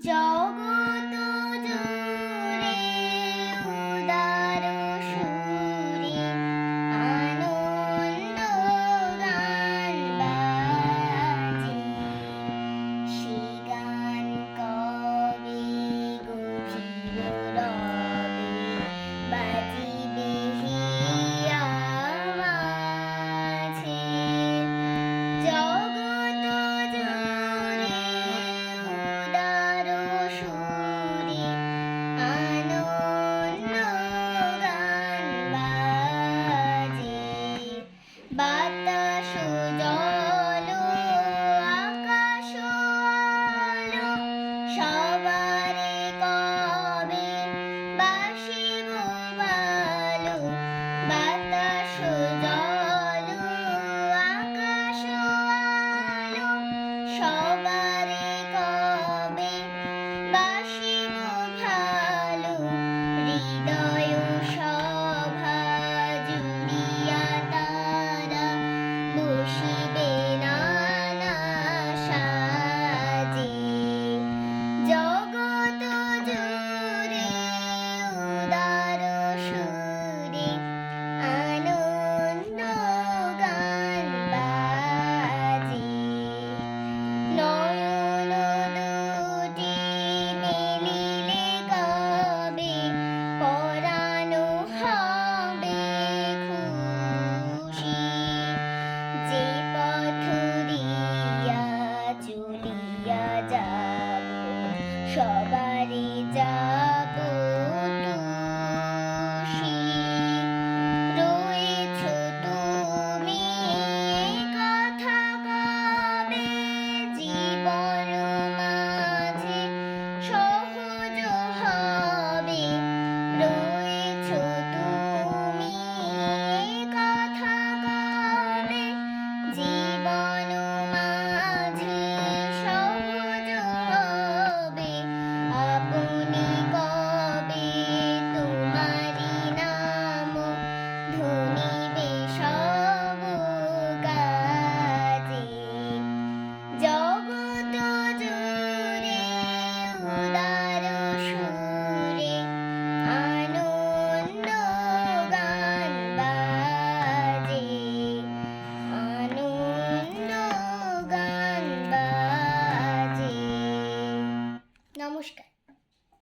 জগৎ জুড়ে উদার সুরে আনন্দ গান বাজে। সে গান কবে গভীর রবে বাজিবে হিয়া মাঝে। জগৎ জুড়ে উদার সুরে আনন্দ গান বাজে। বাতাস জল আকাশ আলো সবারে কবে বাসিব ভালো। বাতাস জল আকাশ আলো সবারে কবে বাসিব ভালো। হৃদয় সভা জুড়িয়া তারা বসিবে নানা সাজে। জগৎ জুড়ে উদার সুরে আনন্দ গান বাজে। নয়ন দুটি মিলিলে কবে পরাণ হবে খুশি। যে পথ দিয়া চলিয়া যাব সবাই